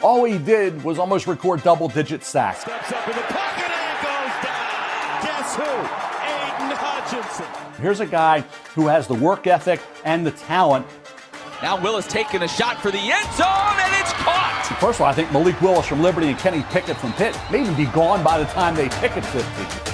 All he did was almost record double-digit sacks. Steps up in the pocket and goes down. Guess who? Aiden Hutchinson. Here's a guy who has the work ethic and the talent. Now Willis taking a shot for the end zone, and it's caught. First of all, I think Malik Willis from Liberty and Kenny Pickett from Pitt may even be gone by the time they pick at 50.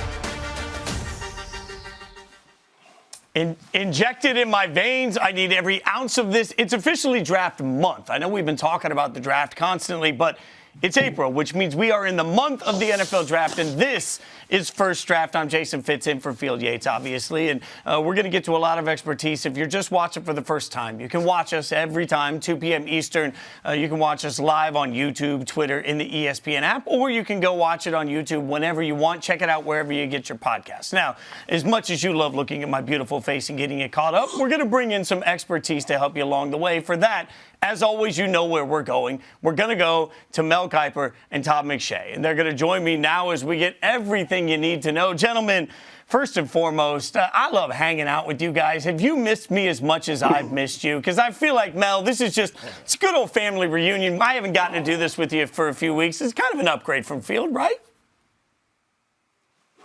Injected in my veins. I need every ounce of this. It's officially draft month. I know we've been talking about the draft constantly, but it's April, which means we are in the month of the NFL draft, and this is First Draft. I'm Jason Fitz in for Field Yates, obviously, and we're going to get to a lot of expertise. If you're just watching for the first time, you can watch us every time, 2 p.m. Eastern. You can watch us live on YouTube, Twitter, in the ESPN app, or you can go watch it on YouTube whenever you want. Check it out wherever you get your podcasts. Now, as much as you love looking at my beautiful face and getting it caught up, we're going to bring in some expertise to help you along the way. For that, as always, you know where we're going. We're going to go to Mel Kiper and Todd McShay, and they're going to join me now as we get everything you need to know. Gentlemen, first and foremost, I love hanging out with you guys. Have you missed me as much as I've missed you? Because I feel like, Mel, this is just, it's a good old family reunion. I haven't gotten to do this with you for a few weeks. It's kind of an upgrade from Field, right?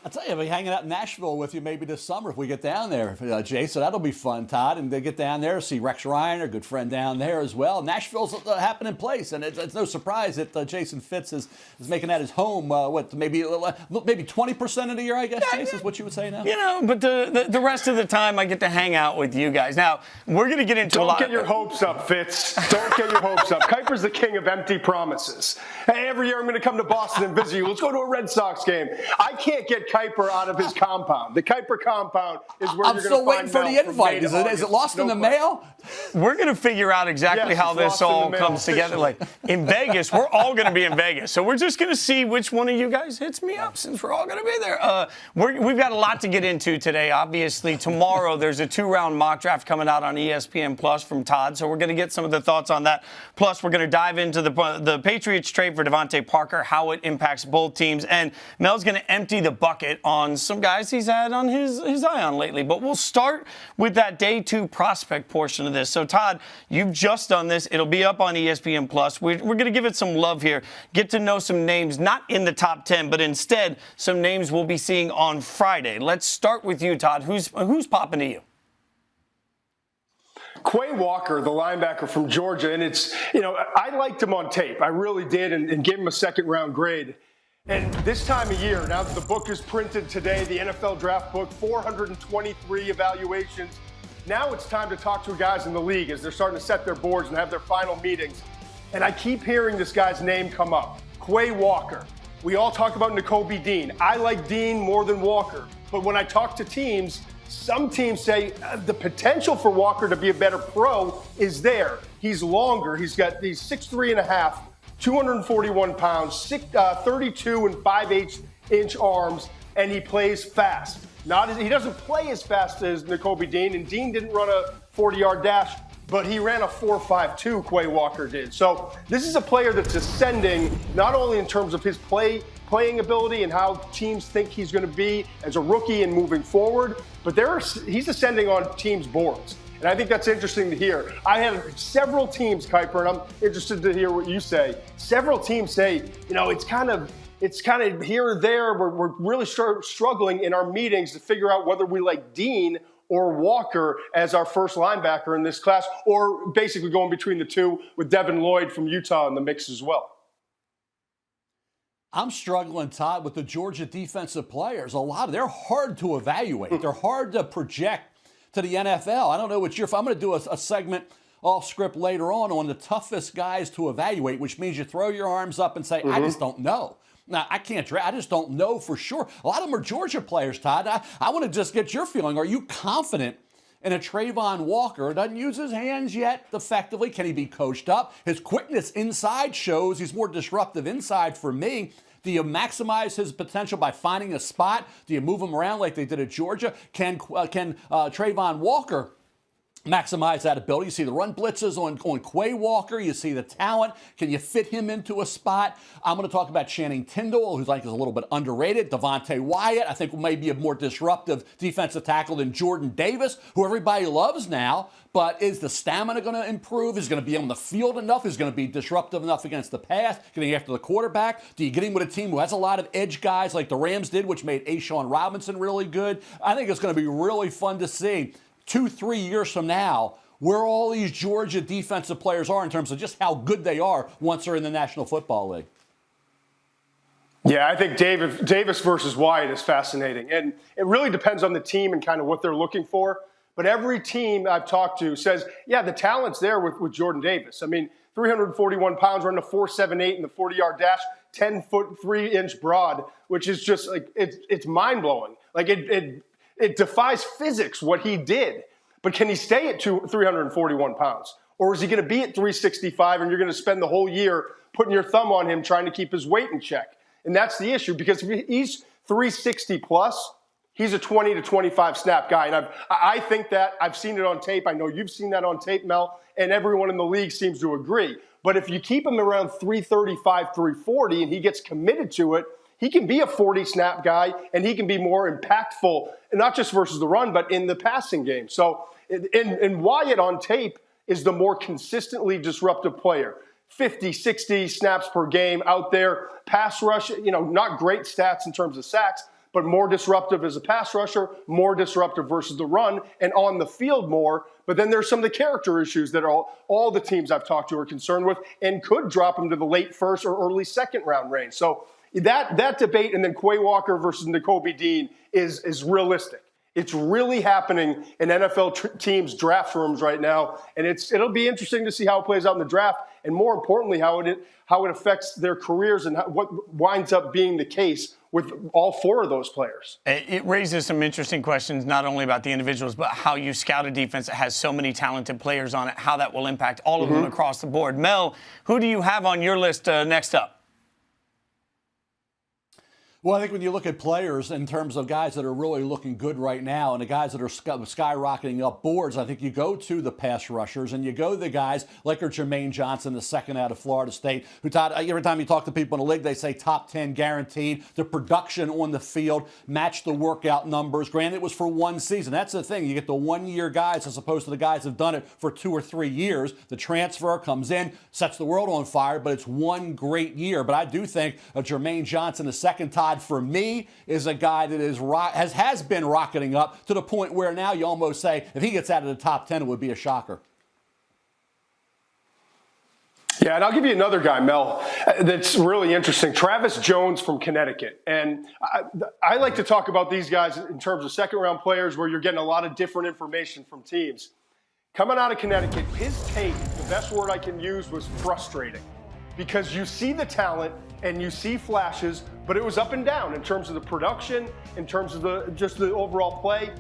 I'll tell you, I'll be hanging out in Nashville with you maybe this summer if we get down there, Jay. So that'll be fun, Todd. And they get down there, see Rex Ryan, a good friend down there as well. Nashville's a happening place, and it's no surprise that Jason Fitz is making that his home. Maybe 20% of the year, I guess, yeah, Jason, is what you would say now? You know, but the rest of the time I get to hang out with you guys. Now, we're going to get into a lot. Don't get your hopes up, Fitz. Don't get your hopes up. Kuiper's the king of empty promises. Hey, every year I'm going to come to Boston and visit you. Let's go to a Red Sox game. I can't get Kuiper out of his compound. The Kuiper compound is where I'm you're going to find still waiting for the invite. Is it lost in the mail? We're going to figure out exactly how this all comes together. Like in Vegas, we're all going to be in Vegas. So we're just going to see which one of you guys hits me up since we're all going to be there. We've got a lot to get into today. Obviously, tomorrow there's a 2-round mock draft coming out on ESPN Plus from Todd. So we're going to get some of the thoughts on that. Plus, we're going to dive into the Patriots trade for DeVante Parker, how it impacts both teams. And Mel's going to empty the bucket on some guys he's had on his eye on lately. But we'll start with that day 2 prospect portion of this. So, Todd, you've just done this. It'll be up on ESPN Plus. We're going to give it some love here. Get to know some names, not in the top 10, but instead some names we'll be seeing on Friday. Let's start with you, Todd. Who's popping to you? Quay Walker, the linebacker from Georgia, and I liked him on tape. I really did, and gave him a second-round grade. And this time of year, now that the book is printed today, the NFL draft book, 423 evaluations, now it's time to talk to guys in the league as they're starting to set their boards and have their final meetings. And I keep hearing this guy's name come up, Quay Walker. We all talk about Nakobe Dean. I like Dean more than Walker. But when I talk to teams, some teams say the potential for Walker to be a better pro is there. He's longer. He's got these 6'3.5", 241 pounds, 32 and 5/8-inch arms, and he plays fast. He doesn't play as fast as Nakobe Dean, and Dean didn't run a 40-yard dash, but he ran a 4.52, Quay Walker did. So this is a player that's ascending, not only in terms of his playing ability and how teams think he's going to be as a rookie and moving forward, but he's ascending on teams' boards. And I think that's interesting to hear. I have several teams, Kuiper, and I'm interested to hear what you say. Several teams say, it's kind of here or there. We're really struggling in our meetings to figure out whether we like Dean or Walker as our first linebacker in this class, or basically going between the two with Devin Lloyd from Utah in the mix as well. I'm struggling, Todd, with the Georgia defensive players. They're hard to evaluate. They're hard to project to the NFL. I don't know what I'm going to do a segment off script later on the toughest guys to evaluate, which means you throw your arms up and say, I just don't know. Now, I just don't know for sure. A lot of them are Georgia players, Todd. I want to just get your feeling. Are you confident in a Trayvon Walker? Doesn't use his hands yet effectively. Can he be coached up? His quickness inside shows he's more disruptive inside for me. Do you maximize his potential by finding a spot? Do you move him around like they did at Georgia? Can Trayvon Walker maximize that ability. You see the run blitzes on Quay Walker. You see the talent. Can you fit him into a spot? I'm going to talk about Channing Tindall, who's like is a little bit underrated. DeVante Wyatt, I think, may be a more disruptive defensive tackle than Jordan Davis, who everybody loves now. But is the stamina going to improve? Is going to be on the field enough? Is going to be disruptive enough against the pass? Getting after the quarterback? Do you get him with a team who has a lot of edge guys like the Rams did, which made Ashawn Robinson really good? I think it's going to be really fun to see 2-3 years from now where all these Georgia defensive players are in terms of just how good they are once they're in the National Football League. Yeah, I think Davis versus Wyatt is fascinating. And it really depends on the team and kind of what they're looking for. But every team I've talked to says, yeah, the talent's there with Jordan Davis. I mean, 341 pounds, running a 4.78 in the 40-yard dash, 10-foot 3-inch broad, which is just like, it's mind-blowing. Like it defies physics what he did. But can he stay at 341 pounds? Or is he going to be at 365 and you're going to spend the whole year putting your thumb on him trying to keep his weight in check? And that's the issue, because if he's 360 plus, he's a 20 to 25 snap guy. And I think that I've seen it on tape. I know you've seen that on tape, Mel, and everyone in the league seems to agree. But if you keep him around 335, 340, and he gets committed to it, he can be a 40 snap guy, and he can be more impactful, and not just versus the run, but in the passing game. So, and Wyatt on tape is the more consistently disruptive player. 50, 60 snaps per game out there. Pass rush, not great stats in terms of sacks, but more disruptive as a pass rusher, more disruptive versus the run, and on the field more. But then there's some of the character issues that all the teams I've talked to are concerned with and could drop him to the late first or early second round range. So that debate, and then Quay Walker versus Nakobe Dean is realistic. It's really happening in NFL teams' draft rooms right now, and it'll be interesting to see how it plays out in the draft, and more importantly, how it affects their careers and what winds up being the case with all four of those players. It raises some interesting questions, not only about the individuals, but how you scout a defense that has so many talented players on it, how that will impact all of them across the board. Mel, who do you have on your list next up? Well, I think when you look at players in terms of guys that are really looking good right now and the guys that are skyrocketing up boards, I think you go to the pass rushers and you go to the guys like Jermaine Johnson, the second out of Florida State, who every time you talk to people in the league, they say top 10 guaranteed. The production on the field matched the workout numbers. Granted, it was for one season. That's the thing. You get the one-year guys as opposed to the guys that have done it for 2 or 3 years. The transfer comes in, sets the world on fire, but it's one great year. But I do think Jermaine Johnson, the second Todd, for me, is a guy that has been rocketing up to the point where now you almost say if he gets out of the top 10, it would be a shocker. Yeah, and I'll give you another guy, Mel, that's really interesting. Travis Jones from Connecticut. And I like to talk about these guys in terms of second-round players where you're getting a lot of different information from teams. Coming out of Connecticut, his take, the best word I can use was frustrating. Because you see the talent and you see flashes, but it was up and down in terms of the production, in terms of just the overall play.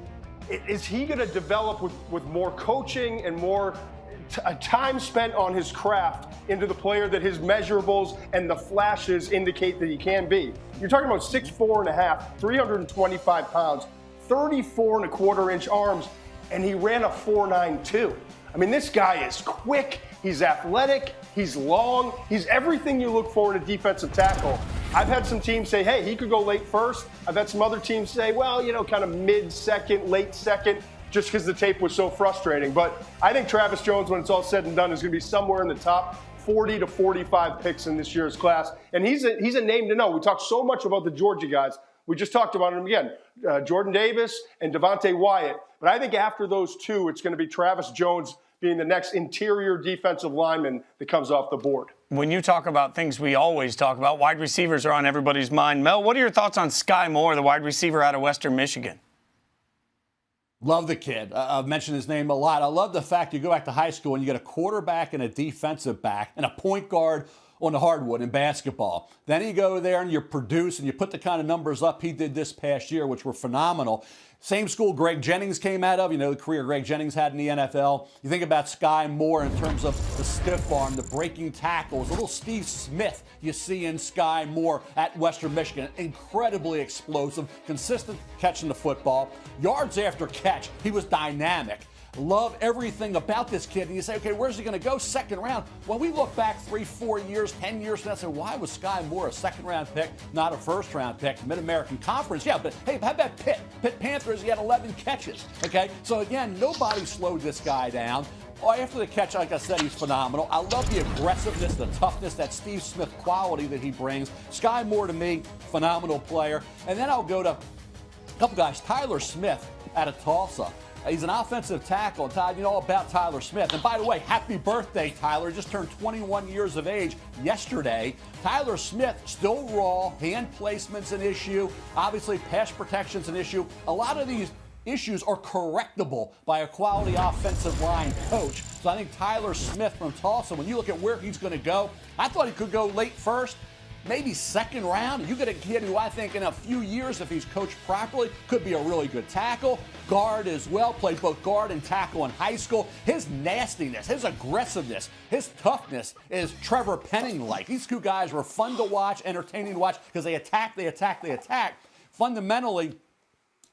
Is he going to develop with more coaching and more time spent on his craft into the player that his measurables and the flashes indicate that he can be? You're talking about 6'4.5", 325 pounds, 34.25-inch arms, and he ran a 4.92. I mean, this guy is quick. He's athletic. He's long. He's everything you look for in a defensive tackle. I've had some teams say, hey, he could go late first. I've had some other teams say, well, kind of mid-second, late second, just because the tape was so frustrating. But I think Travis Jones, when it's all said and done, is going to be somewhere in the top 40 to 45 picks in this year's class. And he's a name to know. We talked so much about the Georgia guys. We just talked about him again, Jordan Davis and DeVante Wyatt. But I think after those two, it's going to be Travis Jones being the next interior defensive lineman that comes off the board. When you talk about things we always talk about, wide receivers are on everybody's mind. Mel, what are your thoughts on Sky Moore, the wide receiver out of Western Michigan? Love the kid. I've mentioned his name a lot. I love the fact you go back to high school and you get a quarterback and a defensive back and a point guard on the hardwood in basketball. Then you go there and you produce and you put the kind of numbers up he did this past year, which were phenomenal. Same school Greg Jennings came out of, the career Greg Jennings had in the NFL. You think about Sky Moore in terms of the stiff arm, the breaking tackles, little Steve Smith you see in Sky Moore at Western Michigan. Incredibly explosive, consistent catching the football. Yards after catch, he was dynamic. love everything about this kid. And you say, okay, where's he going to go? Second round. When we look back 3, 4 years, 10 years from now, say, why was Sky Moore a second-round pick, not a first-round pick? Mid-American Conference, yeah, but hey, how about Pitt? Pitt Panthers, he had 11 catches, okay? So again, nobody slowed this guy down. After the catch, like I said, he's phenomenal. I love the aggressiveness, the toughness, that Steve Smith quality that he brings. Sky Moore, to me, phenomenal player. And then I'll go to a couple guys. Tyler Smith out of Tulsa. He's an offensive tackle. Todd, you know all about Tyler Smith. And by the way, happy birthday, Tyler. Just turned 21 years of age yesterday. Tyler Smith, still raw. Hand placement's an issue. Obviously, pass protection's an issue. A lot of these issues are correctable by a quality offensive line coach. So I think Tyler Smith from Tulsa, when you look at where he's going to go, I thought he could go late first, maybe second round. You get a kid who I think in a few years, if he's coached properly, could be a really good tackle. Guard as well, played both guard and tackle in high school. His nastiness, his aggressiveness, his toughness is Trevor Penning-like. These two guys were fun to watch, entertaining to watch, because they attack. Fundamentally,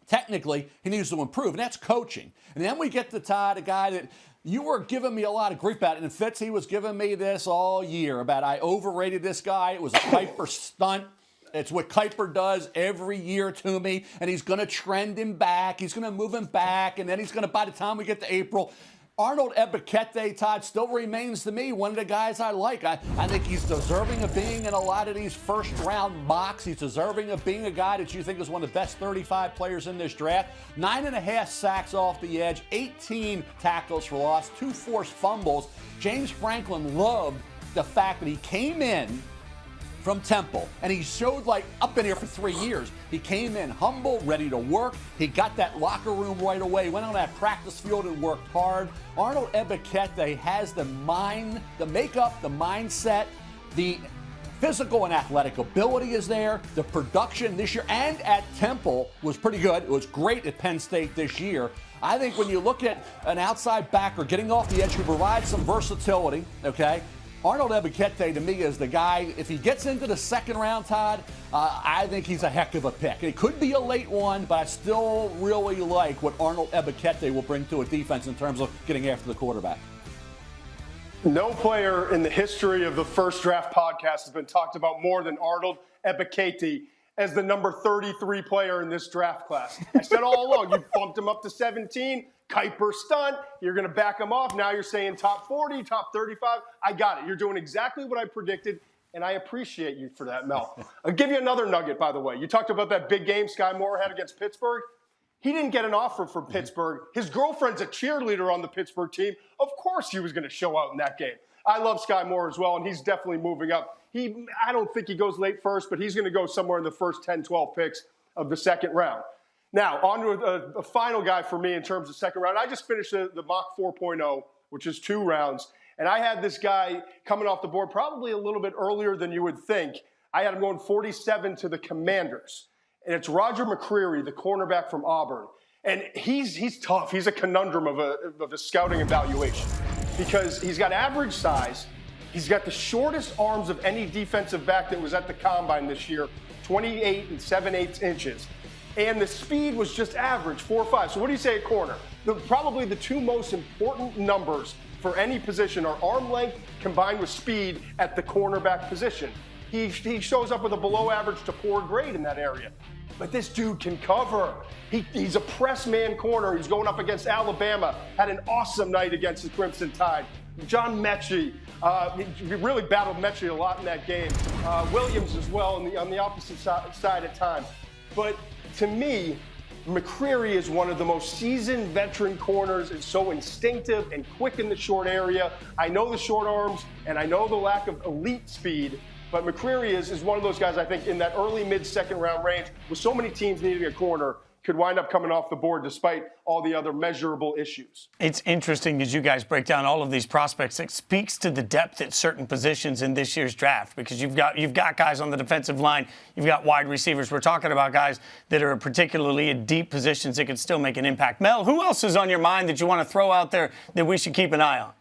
technically, he needs to improve, and that's coaching. And then we get to Todd, a guy that you were giving me a lot of grief about, and Fitz, he was giving me this all year about I overrated this guy. It was a Kuiper stunt. It's what Kuiper does every year to me, and he's going to trend him back. He's going to move him back, and then he's going to, by the time we get to April, Arnold Ebiketie, Todd, still remains to me one of the guys I like. I think he's deserving of being in a lot of these first-round mocks. He's deserving of being a guy that you think is one of the best 35 players in this draft. 9.5 sacks off the edge, 18 tackles for loss, 2 forced fumbles. James Franklin loved the fact that he came in from Temple, and he showed like up in here for 3 years. He came in humble, ready to work. He got that locker room right away, went on that practice field and worked hard. Arnold Ebiketie has the mind, the makeup, the mindset, the physical and athletic ability is there. The production this year and at Temple was pretty good. It was great at Penn State this year. I think when you look at an outside backer getting off the edge who provides some versatility, okay, Arnold Ebiketie, to me, is the guy. If he gets into the second round, Todd, I think he's a heck of a pick. It could be a late one, but I still really like what Arnold Ebiketie will bring to a defense in terms of getting after the quarterback. No player in the history of the First Draft podcast has been talked about more than Arnold Ebiketie as the number 33 player in this draft class. I said all along, you bumped him up to 17. Kuiper stunt. You're going to back him off. Now you're saying top 40, top 35. I got it. You're doing exactly what I predicted, and I appreciate you for that, Mel. I'll give you another nugget, by the way. You talked about that big game Sky Moore had against Pittsburgh. He didn't get an offer from Pittsburgh. His girlfriend's a cheerleader on the Pittsburgh team. Of course he was going to show out in that game. I love Sky Moore as well, and he's definitely moving up. I don't think he goes late first, but he's going to go somewhere in the first 10, 12 picks of the second round. Now, on to a final guy for me in terms of second round. I just finished the mock 4.0, which is 2 rounds. And I had this guy coming off the board probably a little bit earlier than you would think. I had him going 47 to the Commanders. And it's Roger McCreary, the cornerback from Auburn. And he's tough. He's a conundrum of a scouting evaluation because he's got average size. He's got the shortest arms of any defensive back that was at the Combine this year, 28 and 7/8 inches. And the speed was just average, 4.5. So what do you say at corner? Probably the 2 most important numbers for any position are arm length combined with speed at the cornerback position. He shows up with a below average to poor grade in that area. But this dude can cover. He's a press man corner. He's going up against Alabama. Had an awesome night against the Crimson Tide. John Mechie, he really battled Mechie a lot in that game. Williams as well on the opposite side at times. But to me, McCreary is one of the most seasoned veteran corners and so instinctive and quick in the short area. I know the short arms and I know the lack of elite speed, but McCreary is one of those guys I think in that early mid-second round range with so many teams needing a corner could wind up coming off the board despite all the other measurable issues. It's interesting as you guys break down all of these prospects. It speaks to the depth at certain positions in this year's draft because you've got guys on the defensive line, you've got wide receivers. We're talking about guys that are particularly in deep positions that can still make an impact. Mel, who else is on your mind that you want to throw out there that we should keep an eye on?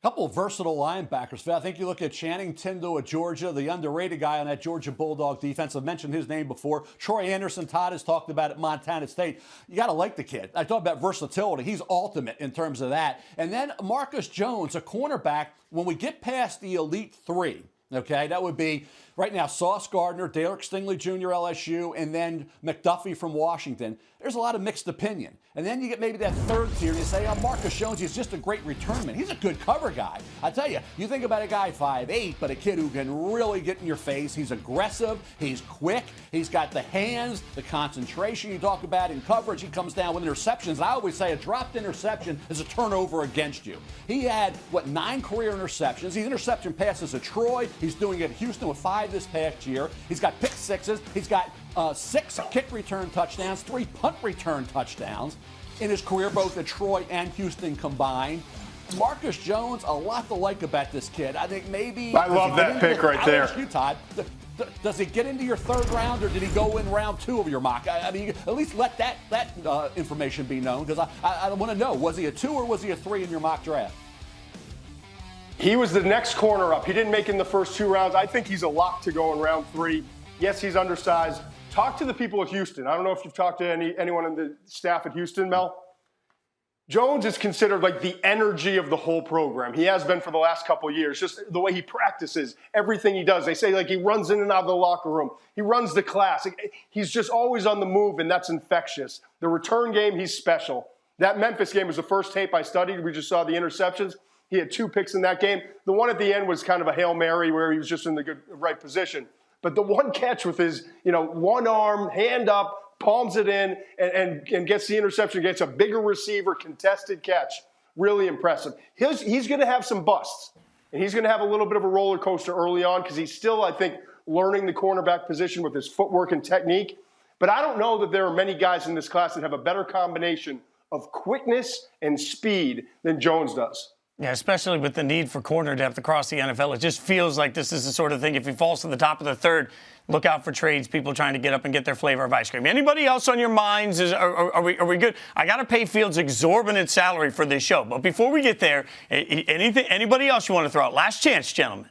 Couple of versatile linebackers, Phil. I think you look at Channing Tindall at Georgia, the underrated guy on that Georgia Bulldog defense. I've mentioned his name before. Troy Anderson, Todd has talked about at Montana State. You got to like the kid. I talk about versatility. He's ultimate in terms of that. And then Marcus Jones, a cornerback, when we get past the Elite Three, okay, that would be right now Sauce Gardner, Derek Stingley Jr., LSU, and then McDuffie from Washington. There's a lot of mixed opinion. And then you get maybe that third tier, and you say, Marcus Jones, he's just a great returnman. He's a good cover guy. I tell you, you think about a guy 5'8", but a kid who can really get in your face. He's aggressive. He's quick. He's got the hands, the concentration you talk about in coverage. He comes down with interceptions. I always say a dropped interception is a turnover against you. He had, 9 career interceptions. He's interception passes at Troy. He's doing it at Houston with 5 this past year. He's got pick sixes. He's got 6 kick return touchdowns, 3 punt return touchdowns in his career, both at Troy and Houston combined. Marcus Jones, a lot to like about this kid. I think maybe... I love that pick right there. I'll ask you, Todd. Does he get into your third round, or did he go in round 2 of your mock? I mean, at least let that information be known, because I want to know, was he a 2 or was he a 3 in your mock draft? He was the next corner up. He didn't make it in the first 2 rounds. I think he's a lock to go in round 3. Yes, he's undersized. Talk to the people at Houston. I don't know if you've talked to anyone in the staff at Houston, Mel. Jones is considered like the energy of the whole program. He has been for the last couple of years. Just the way he practices, everything he does. They say like he runs in and out of the locker room. He runs the class. He's just always on the move, and that's infectious. The return game, he's special. That Memphis game was the first tape I studied. We just saw the interceptions. He had 2 picks in that game. The one at the end was kind of a Hail Mary where he was just in the right position. But the one catch with his, one arm, hand up, palms it in, and gets the interception, gets a bigger receiver, contested catch. Really impressive. He's going to have some busts, and he's going to have a little bit of a roller coaster early on because he's still, I think, learning the cornerback position with his footwork and technique. But I don't know that there are many guys in this class that have a better combination of quickness and speed than Jones does. Yeah, especially with the need for corner depth across the NFL. It just feels like this is the sort of thing, if he falls to the top of the third, look out for trades, people trying to get up and get their flavor of ice cream. Anybody else on your minds? Are we good? I got to pay Fields exorbitant salary for this show. But before we get there, anybody else you want to throw out? Last chance, gentlemen.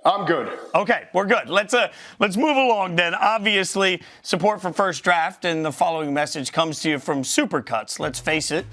I'm good. Okay, we're good. Let's move along then. Obviously, support for First Draft, and the following message comes to you from Supercuts. Let's face it.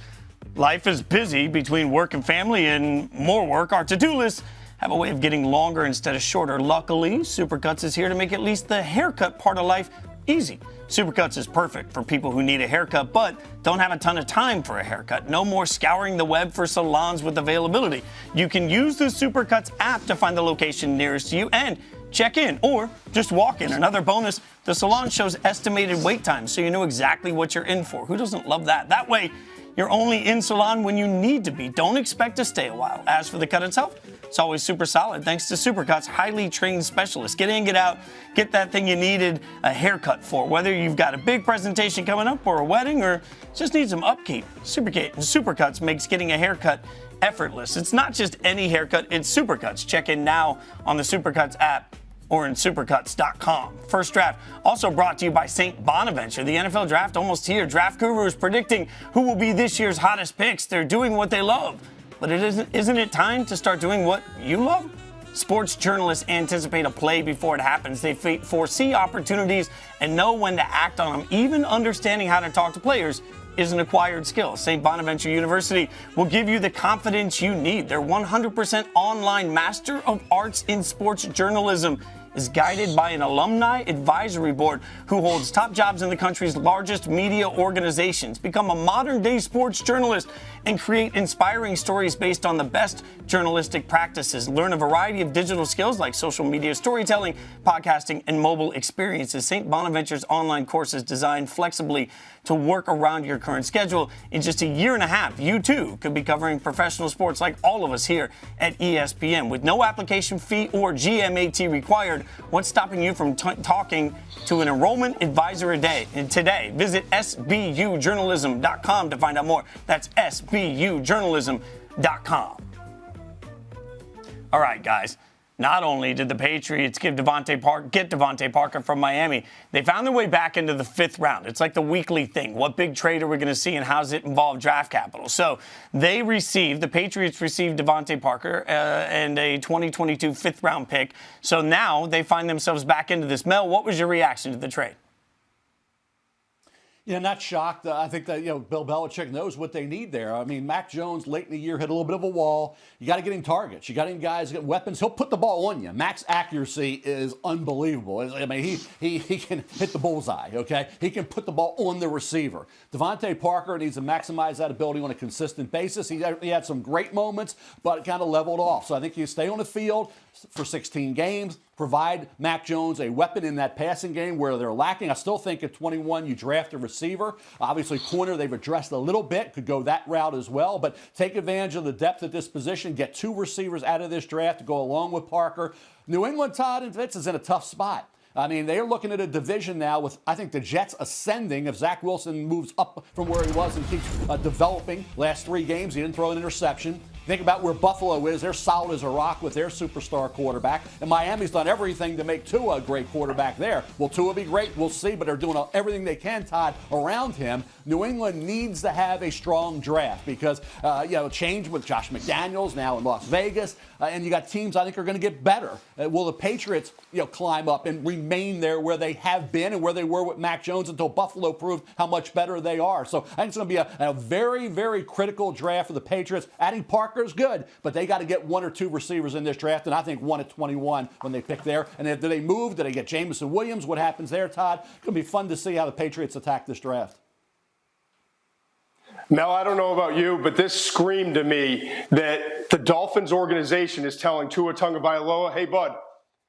Life is busy between work and family and more work. Our to-do lists have a way of getting longer instead of shorter. Luckily, Supercuts is here to make at least the haircut part of life easy. Supercuts is perfect for people who need a haircut but don't have a ton of time for a haircut. No more scouring the web for salons with availability. You can use the Supercuts app to find the location nearest to you and check in or just walk in. Another bonus, the salon shows estimated wait times so you know exactly what you're in for. Who doesn't love that? That way, you're only in salon when you need to be. Don't expect to stay a while. As for the cut itself, it's always super solid thanks to Supercuts' highly trained specialists. Get in, get out, get that thing you needed a haircut for. Whether you've got a big presentation coming up or a wedding or just need some upkeep, Supercuts makes getting a haircut effortless. It's not just any haircut, it's Supercuts. Check in now on the Supercuts app or in supercuts.com. First Draft, also brought to you by St. Bonaventure. The NFL Draft almost here. Draft gurus predicting who will be this year's hottest picks. They're doing what they love. But isn't it time to start doing what you love? Sports journalists anticipate a play before it happens. They foresee opportunities and know when to act on them. Even understanding how to talk to players is an acquired skill. St. Bonaventure University will give you the confidence you need. Their 100% online Master of Arts in Sports Journalism is guided by an alumni advisory board who holds top jobs in the country's largest media organizations. Become a modern-day sports journalist and create inspiring stories based on the best journalistic practices. Learn a variety of digital skills like social media storytelling, podcasting, and mobile experiences. St. Bonaventure's online courses designed flexibly to work around your current schedule. In just a year and a half, you too could be covering professional sports like all of us here at ESPN. With no application fee or GMAT required, what's stopping you from talking to an enrollment advisor today? Visit sbujournalism.com to find out more. That's sbujournalism.com. All right, guys. Not only did the Patriots get DeVante Parker from Miami, they found their way back into the 5th round. It's like the weekly thing. What big trade are we going to see, and how does it involve draft capital? So the Patriots received DeVante Parker and a 2022 5th round pick. So now they find themselves back into this. Mel, what was your reaction to the trade? Yeah, not shocked. I think that, Bill Belichick knows what they need there. I mean, Mac Jones late in the year hit a little bit of a wall. You got to get him targets. You got him guys get weapons. He'll put the ball on you. Mac's accuracy is unbelievable. I mean, he can hit the bullseye, okay? He can put the ball on the receiver. DeVante Parker needs to maximize that ability on a consistent basis. He had some great moments, but it kind of leveled off. So I think you stay on the field for 16 games, provide Mac Jones a weapon in that passing game where they're lacking. I still think at 21 you draft a receiver. Obviously, corner they've addressed a little bit, could go that route as well, but take advantage of the depth at this position, get 2 receivers out of this draft to go along with Parker. New England, Todd and Fitz, is in a tough spot. I mean, they're looking at a division now with, I think, the Jets ascending. If Zach Wilson moves up from where he was and keeps developing last 3 games, he didn't throw an interception. Think about where Buffalo is. They're solid as a rock with their superstar quarterback. And Miami's done everything to make Tua a great quarterback there. Will Tua be great? We'll see, but they're doing everything they can, Todd, around him. New England needs to have a strong draft because, change with Josh McDaniels now in Las Vegas. And you got teams I think are going to get better. Will the Patriots, climb up and remain there where they have been and where they were with Mac Jones until Buffalo proved how much better they are? So I think it's going to be a very, very critical draft for the Patriots. Adding Parker is good, but they got to get 1 or 2 receivers in this draft, and I think 1 at 21 when they pick there. And if they move, do they get Jameson Williams? What happens there, Todd? It's going to be fun to see how the Patriots attack this draft. Mel, I don't know about you, but this screamed to me that the Dolphins organization is telling Tua Tagovailoa, hey, bud,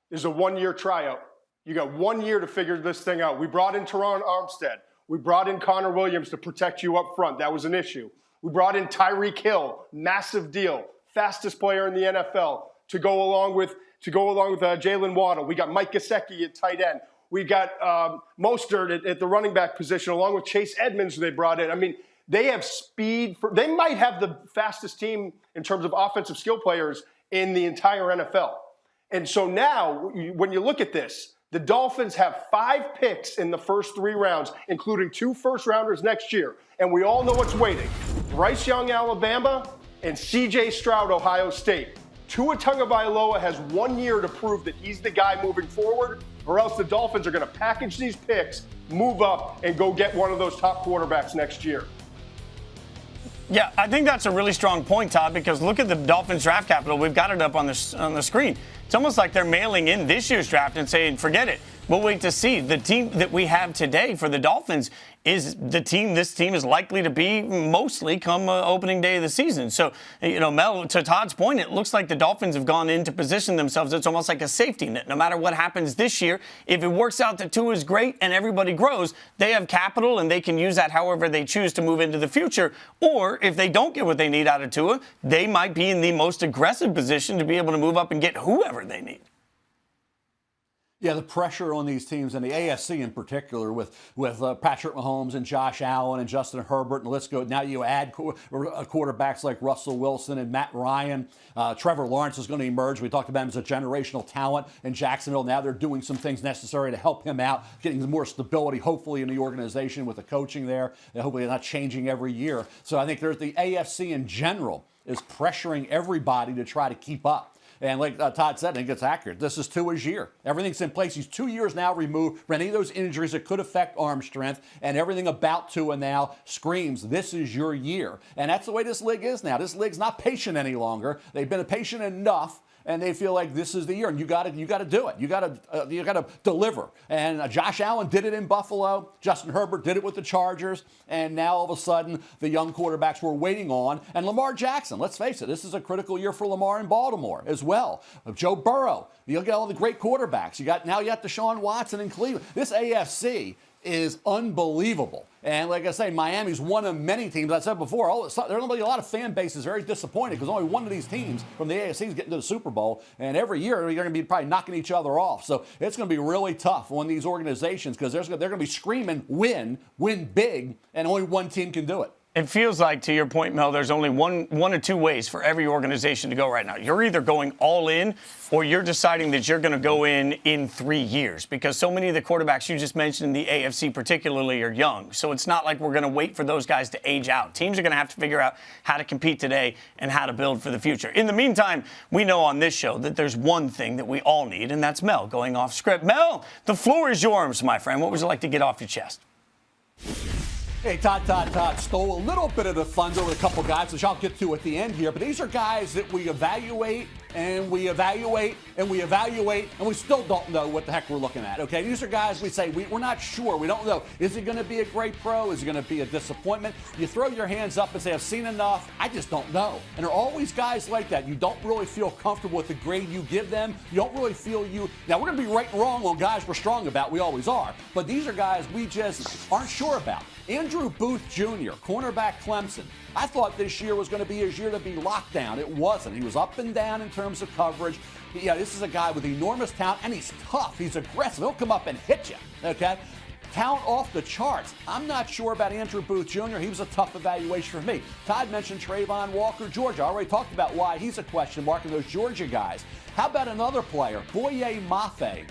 there's a 1-year tryout. You got 1 year to figure this thing out. We brought in Teron Armstead. We brought in Connor Williams to protect you up front. That was an issue. We brought in Tyreek Hill, massive deal, fastest player in the NFL, to go along with Jalen Waddle. We got Mike Gesicki at tight end. We got Mostert at the running back position, along with Chase Edmonds, who they brought in. I mean, they have speed. They might have the fastest team in terms of offensive skill players in the entire NFL. And so now, when you look at this, the Dolphins have 5 picks in the first 3 rounds, including 2 first-rounders next year. And we all know what's waiting. Bryce Young, Alabama, and C.J. Stroud, Ohio State. Tua Tagovailoa has 1 year to prove that he's the guy moving forward, or else the Dolphins are going to package these picks, move up, and go get one of those top quarterbacks next year. Yeah, I think that's a really strong point, Todd, because look at the Dolphins draft capital. We've got it up on the screen. It's almost like they're mailing in this year's draft and saying, forget it. We'll wait to see. The team that we have today for the Dolphins is this team is likely to be mostly come opening day of the season. So, Mel, to Todd's point, it looks like the Dolphins have gone in to position themselves. It's almost like a safety net. No matter what happens this year, if it works out that Tua is great and everybody grows, they have capital and they can use that however they choose to move into the future. Or if they don't get what they need out of Tua, they might be in the most aggressive position to be able to move up and get whoever they need. Yeah, the pressure on these teams, and the AFC in particular, with Patrick Mahomes and Josh Allen and Justin Herbert, and let's go. Now you add quarterbacks like Russell Wilson and Matt Ryan. Trevor Lawrence is going to emerge. We talked about him as a generational talent in Jacksonville. Now they're doing some things necessary to help him out, getting more stability, hopefully, in the organization with the coaching there. And hopefully they're not changing every year. So I think there's the AFC in general is pressuring everybody to try to keep up. And like Todd said, I think it's accurate. This is Tua's year. Everything's in place. He's 2 years now removed from any of those injuries that could affect arm strength, and everything about Tua now screams, this is your year. And that's the way this league is now. This league's not patient any longer. They've been patient enough, and they feel like this is the year, and you got to do it. You got to deliver. And Josh Allen did it in Buffalo. Justin Herbert did it with the Chargers, and now all of a sudden the young quarterbacks we're waiting on. And Lamar Jackson, let's face it, this is a critical year for Lamar in Baltimore as well. Joe Burrow, you get all the great quarterbacks. You got Deshaun Watson in Cleveland. This AFC is unbelievable. And like I say, Miami's one of many teams. I said before, there's going to be a lot of fan bases very disappointed because only one of these teams from the AFC is getting to the Super Bowl. And every year, they're going to be probably knocking each other off. So it's going to be really tough on these organizations because they're going to be screaming, win big, and only one team can do it. It feels like, to your point, Mel, there's only one or two ways for every organization to go right now. You're either going all in or you're deciding that you're going to go in 3 years, because so many of the quarterbacks you just mentioned in the AFC particularly are young. So it's not like we're going to wait for those guys to age out. Teams are going to have to figure out how to compete today and how to build for the future. In the meantime, we know on this show that there's one thing that we all need, and that's Mel going off script. Mel, the floor is yours, my friend. What would you like to get off your chest? Hey, Todd stole a little bit of the thunder with a couple guys, which I'll get to at the end here. But these are guys that we evaluate and we evaluate and we evaluate, and we still don't know what the heck we're looking at, okay? These are guys we say we're not sure. We don't know. Is he going to be a great pro? Is he going to be a disappointment? You throw your hands up and say, I've seen enough. I just don't know. And there are always guys like that. You don't really feel comfortable with the grade you give them. You don't really feel you. Now, we're going to be right and wrong on guys we're strong about. We always are. But these are guys we just aren't sure about. Andrew Booth Jr., cornerback Clemson. I thought this year was going to be his year to be locked down. It wasn't. He was up and down in terms of coverage. Yeah, this is a guy with enormous talent, and he's tough. He's aggressive. He'll come up and hit you, okay? Talent off the charts. I'm not sure about Andrew Booth Jr. He was a tough evaluation for me. Todd mentioned Trayvon Walker, Georgia. I already talked about why he's a question mark in those Georgia guys. How about another player, Boye Mafe?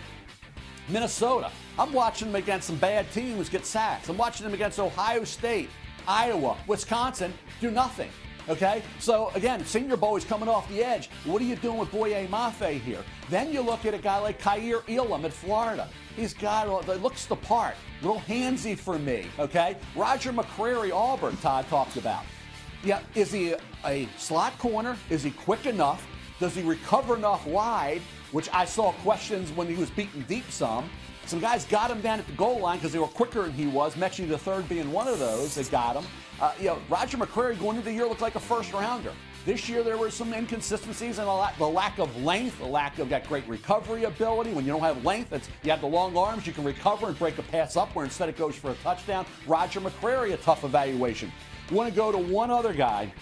Minnesota. I'm watching them against some bad teams get sacks. I'm watching them against Ohio State, Iowa, Wisconsin, do nothing. Okay? So, again, Senior Bowl is coming off the edge. What are you doing with Boye Mafe here? Then you look at a guy like Kaiir Elam at Florida. He's got, looks the part. A little handsy for me, okay? Roger McCreary, Auburn, Todd talks about. Yeah, is he a slot corner? Is he quick enough? Does he recover enough wide? Which I saw questions when he was beaten deep some. Some guys got him down at the goal line because they were quicker than he was, Mechie the third being one of those that got him. Roger McCreary going into the year looked like a first-rounder. This year there were some inconsistencies and the lack of length, the lack of that great recovery ability. When you don't have length, you have the long arms, you can recover and break a pass up where instead it goes for a touchdown. Roger McCreary, a tough evaluation. Want to go to one other guy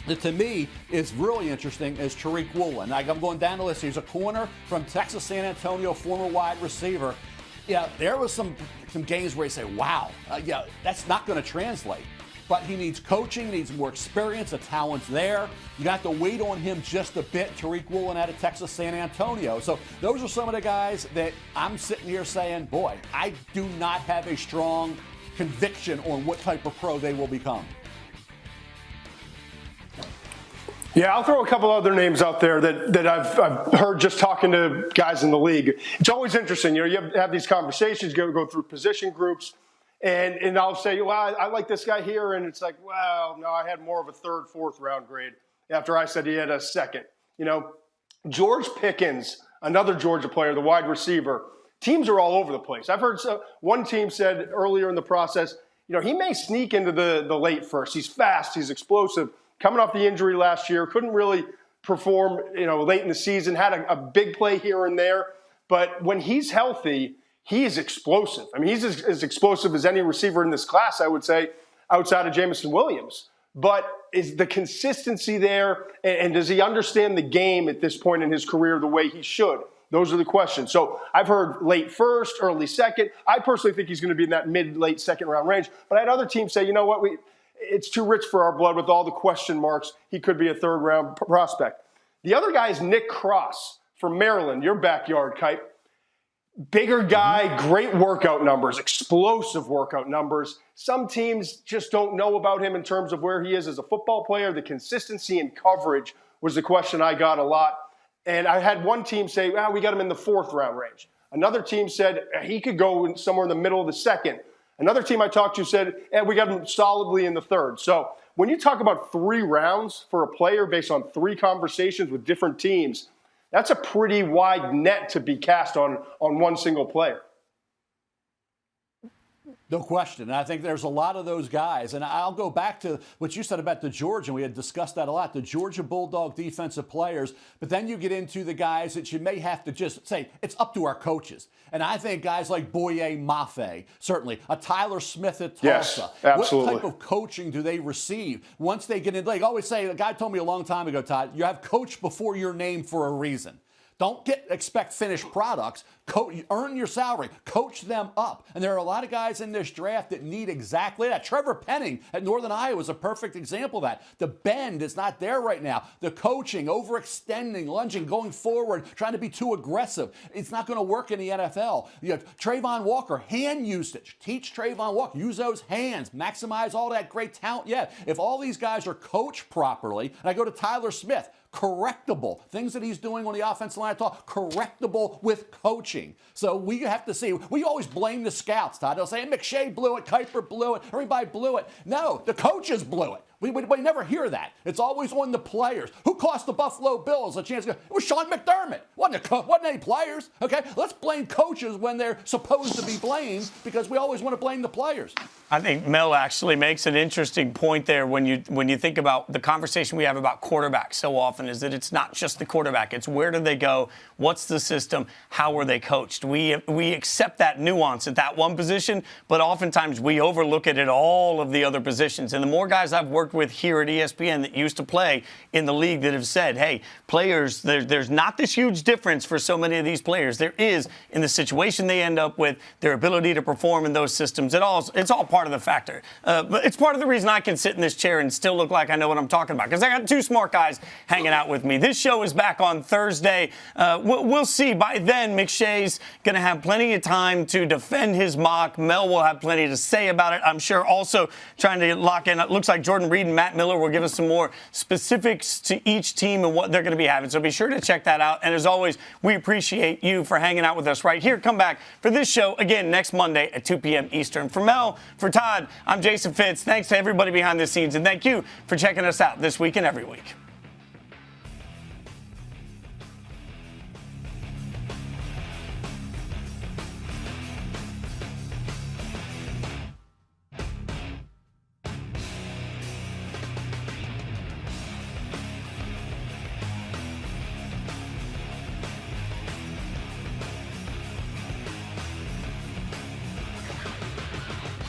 that to me is really interesting is Tariq Woolen. I'm going down the list. He's a corner from Texas San Antonio, former wide receiver. Yeah, there was some games where you say, wow, that's not going to translate. But he needs coaching, needs more experience, the talent's there. You got to wait on him just a bit. Tariq Woolen out of Texas San Antonio. So those are some of the guys that I'm sitting here saying, boy, I do not have a strong conviction on what type of pro they will become. Yeah, I'll throw a couple other names out there that I've heard just talking to guys in the league. It's always interesting. You have these conversations, go through position groups, and I'll say, well, I like this guy here, and it's like, well, no, I had more of a third, fourth round grade after I said he had a second. George Pickens, another Georgia player, the wide receiver. Teams are all over the place. I've heard one team said earlier in the process, he may sneak into the late first. He's fast, he's explosive. Coming off the injury last year, couldn't really perform, late in the season, had a big play here and there. But when he's healthy, he is explosive. I mean, he's as explosive as any receiver in this class, I would say, outside of Jameson Williams. But is the consistency there, and does he understand the game at this point in his career the way he should? Those are the questions. So I've heard late first, early second. I personally think he's going to be in that mid-late second round range. But I had other teams say, you know what, it's too rich for our blood with all the question marks. He could be a third-round prospect. The other guy is Nick Cross from Maryland, your backyard, Kite. Bigger guy, great workout numbers, explosive workout numbers. Some teams just don't know about him in terms of where he is as a football player. The consistency and coverage was the question I got a lot. And I had one team say, we got him in the fourth-round range. Another team said he could go somewhere in the middle of the second. Another team I talked to said, we got him solidly in the third. So when you talk about 3 rounds for a player based on 3 conversations with different teams, that's a pretty wide net to be cast on one single player. No question. And I think there's a lot of those guys. And I'll go back to what you said about the Georgia, and we had discussed that a lot, the Georgia Bulldog defensive players. But then you get into the guys that you may have to just say, it's up to our coaches. And I think guys like Boye Mafe, certainly, a Tyler Smith at Tulsa. Yes, absolutely. What type of coaching do they receive once they get in? Like I always say, a guy told me a long time ago, Todd, you have coach before your name for a reason. Don't expect finished products. Earn your salary. Coach them up. And there are a lot of guys in this draft that need exactly that. Trevor Penning at Northern Iowa is a perfect example of that. The bend is not there right now. The coaching, overextending, lunging, going forward, trying to be too aggressive. It's not going to work in the NFL. Trayvon Walker, hand usage. Teach Trayvon Walker. Use those hands. Maximize all that great talent. Yeah, if all these guys are coached properly, and I go to Tyler Smith, correctable. Things that he's doing on the offensive line, correctable with coaching. So we have to see. We always blame the scouts, Todd. They'll say, McShay blew it, Kuiper blew it, everybody blew it. No, the coaches blew it. We never hear that. It's always on the players. Who cost the Buffalo Bills a chance to go? It was Sean McDermott. Wasn't any players. Okay, let's blame coaches when they're supposed to be blamed, because we always want to blame the players. I think Mel actually makes an interesting point there when you think about the conversation we have about quarterbacks so often, is that it's not just the quarterback. It's where do they go? What's the system? How are they coached? We accept that nuance at that one position, but oftentimes we overlook it at all of the other positions. And the more guys I've worked with here at ESPN that used to play in the league that have said, hey, players, there's not this huge difference for so many of these players. There is in the situation they end up with, their ability to perform in those systems. It's all part of the factor. But it's part of the reason I can sit in this chair and still look like I know what I'm talking about, because I got two smart guys hanging out with me. This show is back on Thursday. We'll see. By then, McShay's going to have plenty of time to defend his mock. Mel will have plenty to say about it, I'm sure. Also trying to lock in. It looks like Jordan Reed and Matt Miller will give us some more specifics to each team and what they're going to be having. So be sure to check that out. And as always, we appreciate you for hanging out with us right here. Come back for this show again next Monday at 2 p.m. Eastern. For Mel, for Todd, I'm Jason Fitz. Thanks to everybody behind the scenes. And thank you for checking us out this week and every week.